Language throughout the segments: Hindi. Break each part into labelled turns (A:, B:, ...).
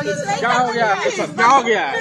A: क्या हो गया? क्या हो गया?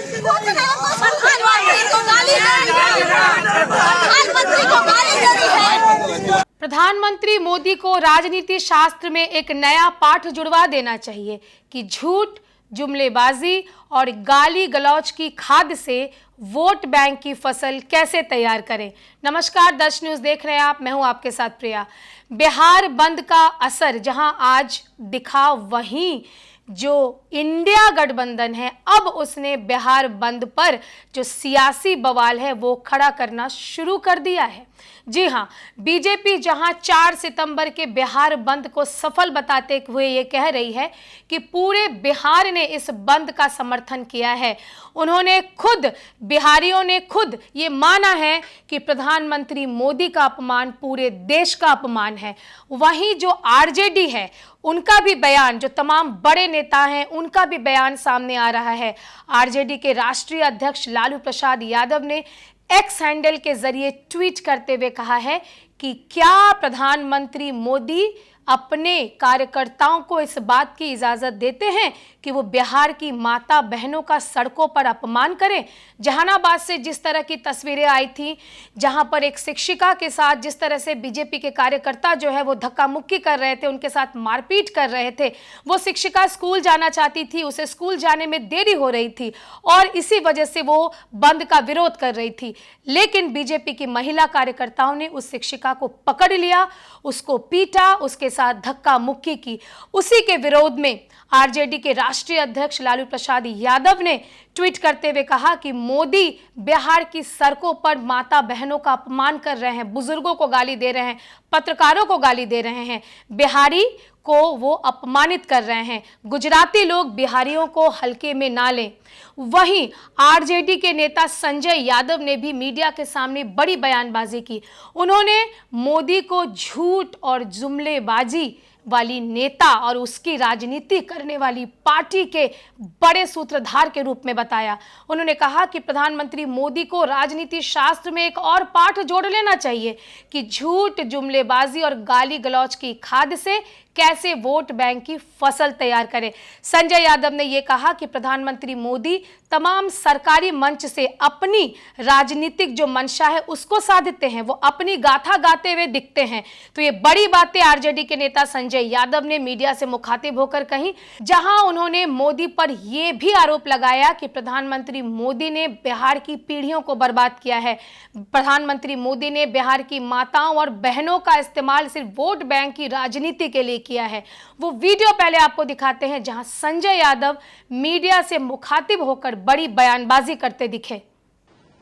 B: प्रधानमंत्री मोदी को राजनीति शास्त्र में एक नया पाठ जुड़वा देना चाहिए कि झूठ, जुमलेबाजी और गाली गलौज की खाद से वोट बैंक की फसल कैसे तैयार करें। नमस्कार, दर्श न्यूज देख रहे हैं आप, मैं हूं आपके साथ प्रिया। बिहार बंद का असर जहां आज दिखा, वहीं जो इंडिया गठबंधन है अब उसने बिहार बंद पर जो सियासी बवाल है वो खड़ा करना शुरू कर दिया है। जी हां, बीजेपी जहां 4 सितंबर के बिहार बंद को सफल बताते हुए ये कह रही है कि पूरे बिहार ने इस बंद का समर्थन किया है। उन्होंने खुद, बिहारियों ने खुद ये माना है कि प्रधानमंत्री मोदी का अपमान पूरे देश का अपमान है। वहीं जो आरजेडी है उनका भी बयान, जो तमाम बड़े नेता हैं उनका भी बयान सामने आ रहा है। आरजेडी के राष्ट्रीय अध्यक्ष लालू प्रसाद यादव ने एक्स हैंडल के जरिए ट्वीट करते हुए कहा है कि क्या प्रधानमंत्री मोदी अपने कार्यकर्ताओं को इस बात की इजाजत देते हैं कि वो बिहार की माता बहनों का सड़कों पर अपमान करें। जहानाबाद से जिस तरह की तस्वीरें आई थी, जहां पर एक शिक्षिका के साथ जिस तरह से बीजेपी के कार्यकर्ता जो है वो धक्का मुक्की कर रहे थे, उनके साथ मारपीट कर रहे थे। वो शिक्षिका स्कूल जाना चाहती थी, उसे स्कूल जाने में देरी हो रही थी और इसी वजह से वो बंद का विरोध कर रही थी। लेकिन बीजेपी की महिला कार्यकर्ताओं ने उस शिक्षिका को पकड़ लिया, उसको पीटा, उसके साथ धक्का मुक्की की। उसी के विरोध में आरजेडी के राष्ट्रीय अध्यक्ष लालू प्रसाद यादव ने ट्वीट करते हुए कहा कि मोदी बिहार की सड़कों पर माता बहनों का अपमान कर रहे हैं, बुजुर्गों को गाली दे रहे हैं, पत्रकारों को गाली दे रहे हैं, बिहारी को वो अपमानित कर रहे हैं। गुजराती लोग बिहारियों को हल्के में ना लें। वहीं आरजेडी के नेता संजय यादव ने भी मीडिया के सामने बड़ी बयानबाजी की। उन्होंने मोदी को झूठ और जुमलेबाजी वाली नेता और उसकी राजनीति करने वाली पार्टी के बड़े सूत्रधार के रूप में बताया। उन्होंने कहा कि प्रधानमंत्री मोदी को राजनीति शास्त्र में एक और पाठ जोड़ लेना चाहिए कि झूठ, जुमलेबाजी और गाली गलौज की खाद से कैसे वोट बैंक की फसल तैयार करें। संजय यादव ने यह कहा कि प्रधानमंत्री मोदी तमाम सरकारी मंच से अपनी राजनीतिक जो मंशा है उसको साधते हैं, वो अपनी गाथा गाते हुए दिखते हैं। तो ये बड़ी बातें आरजेडी के नेता संजय यादव ने मीडिया से मुखातिब होकर कही, जहां उन्होंने मोदी पर यह भी आरोप लगाया कि प्रधानमंत्री मोदी ने बिहार की पीढ़ियों को बर्बाद किया है। प्रधानमंत्री मोदी ने बिहार की माताओं और बहनों का इस्तेमाल सिर्फ वोट बैंक की राजनीति के लिए किया है। वो वीडियो पहले आपको दिखाते हैं जहां संजय यादव मीडिया से मुखातिब होकर बड़ी बयानबाजी करते दिखे।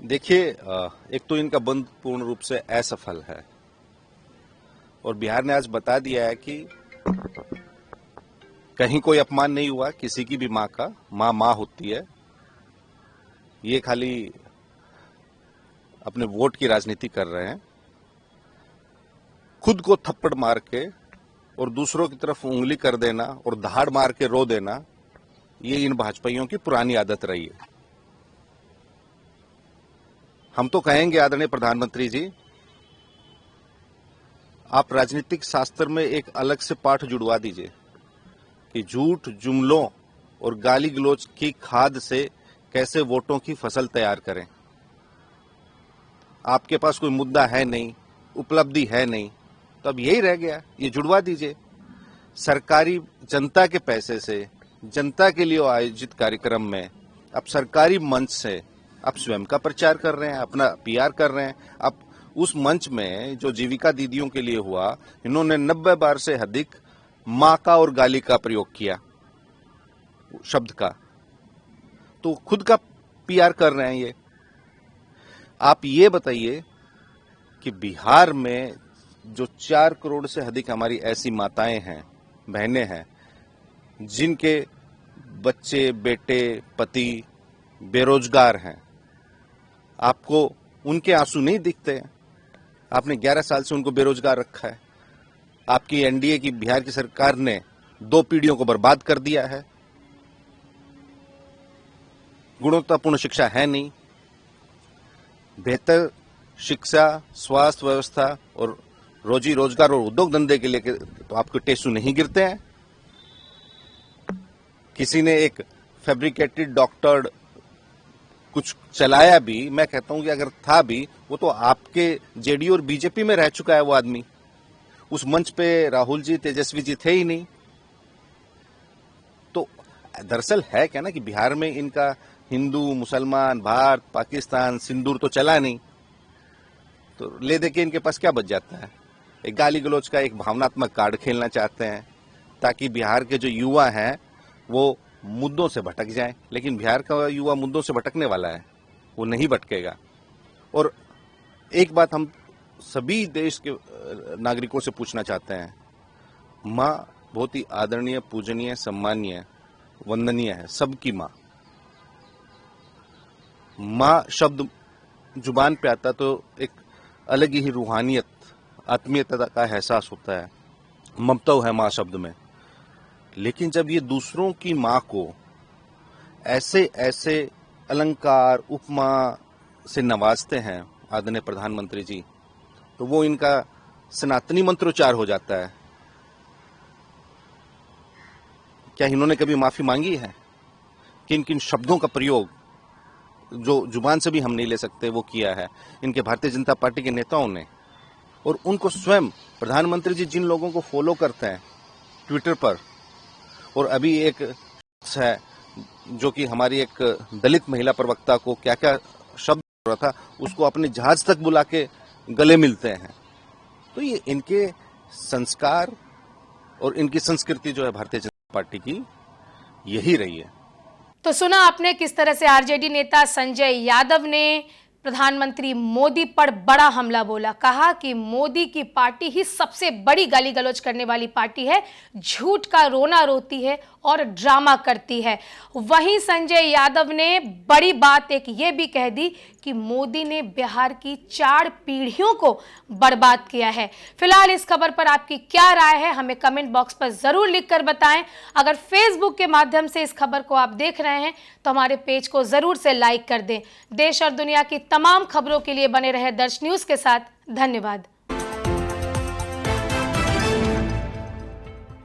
C: देखिए, एक तो इनका बंद पूर्ण रूप से असफल है और बिहार ने आज बता दिया है कि कहीं कोई अपमान नहीं हुआ किसी की भी मां का। मां होती है, ये खाली अपने वोट की राजनीति कर रहे हैं। खुद को थप्पड़ मार के और दूसरों की तरफ उंगली कर देना और दहाड़ मार के रो देना, ये इन भाजपाइयों की पुरानी आदत रही है। हम तो कहेंगे आदरणीय प्रधानमंत्री जी, आप राजनीतिक शास्त्र में एक अलग से पाठ जुड़वा दीजिए कि झूठ, जुमलों और गाली गलौज की खाद से कैसे वोटों की फसल तैयार करें। आपके पास कोई मुद्दा है नहीं, उपलब्धि है नहीं, तो अब यही रह गया, ये जुड़वा दीजिए। सरकारी जनता के पैसे से, जनता के लिए आयोजित कार्यक्रम में अब सरकारी मंच से आप स्वयं का प्रचार कर रहे हैं, अपना पीआर कर रहे हैं। अब उस मंच में जो जीविका दीदियों के लिए हुआ, इन्होंने 90 बार से अधिक मां का और गाली का प्रयोग किया, शब्द का, तो खुद का पीआर कर रहे हैं ये। आप ये बताइए कि बिहार में जो 4 करोड़ से अधिक हमारी ऐसी माताएं हैं, बहनें हैं, जिनके बच्चे, बेटे, पति बेरोजगार हैं, आपको उनके आंसू नहीं दिखते हैं? आपने 11 साल से उनको बेरोजगार रखा है। आपकी एनडीए की बिहार की सरकार ने 2 पीढ़ियों को बर्बाद कर दिया है। गुणवत्तापूर्ण शिक्षा है नहीं, बेहतर शिक्षा, स्वास्थ्य व्यवस्था और रोजी रोजगार और उद्योग धंधे के लिए तो आपके टेसू नहीं गिरते हैं। किसी ने एक फैब्रिकेटेड डॉक्टर्ड कुछ चलाया भी, मैं कहता हूं कि अगर था भी, वो तो आपके जेडीयू और बीजेपी में रह चुका है वो आदमी। उस मंच पे राहुल जी, तेजस्वी जी थे ही नहीं। तो दरअसल है क्या ना कि बिहार में इनका हिंदू, मुसलमान, भारत, पाकिस्तान, सिंदूर तो चला नहीं, तो ले दे के इनके पास क्या बच जाता है? एक गाली गलौज का एक भावनात्मक कार्ड खेलना चाहते हैं ताकि बिहार के जो युवा हैं वो मुद्दों से भटक जाएं। लेकिन बिहार का युवा मुद्दों से भटकने वाला है, वो नहीं भटकेगा। और एक बात हम सभी देश के नागरिकों से पूछना चाहते हैं, माँ बहुत ही आदरणीय, पूजनीय, सम्मानीय, वंदनीय है, सबकी माँ। माँ शब्द जुबान पे आता तो एक अलग ही रूहानियत, आत्मीयता का एहसास होता है, ममता है माँ शब्द में। लेकिन जब ये दूसरों की माँ को ऐसे ऐसे अलंकार, उपमा से नवाजते हैं आदरणीय प्रधानमंत्री जी, तो वो इनका सनातनी मंत्रोच्चार हो जाता है। क्या इन्होंने कभी माफी मांगी है? किन किन शब्दों का प्रयोग जो जुबान से भी हम नहीं ले सकते वो किया है इनके भारतीय जनता पार्टी के नेताओं ने। और उनको स्वयं प्रधानमंत्री जी जिन लोगों को फॉलो करते हैं ट्विटर पर, और अभी एक है जो कि हमारी एक दलित महिला प्रवक्ता को क्या क्या शब्द रहा था, उसको अपने जहाज तक बुला के गले मिलते हैं। तो ये इनके संस्कार और इनकी संस्कृति जो है भारतीय जनता पार्टी की, यही रही है।
B: तो सुना आपने किस तरह से आरजेडी नेता संजय यादव ने प्रधानमंत्री मोदी पर बड़ा हमला बोला। कहा कि मोदी की पार्टी ही सबसे बड़ी गाली गलौज करने वाली पार्टी है, झूठ का रोना रोती है और ड्रामा करती है। वहीं संजय यादव ने बड़ी बात एक ये भी कह दी कि मोदी ने बिहार की 4 पीढ़ियों को बर्बाद किया है। फिलहाल इस खबर पर आपकी क्या राय है, हमें कमेंट बॉक्स पर जरूर लिखकर बताएं। अगर फेसबुक के माध्यम से इस खबर को आप देख रहे हैं तो हमारे पेज को जरूर से लाइक कर दें। देश और दुनिया की तमाम खबरों के लिए बने रहे दर्श न्यूज के साथ। धन्यवाद।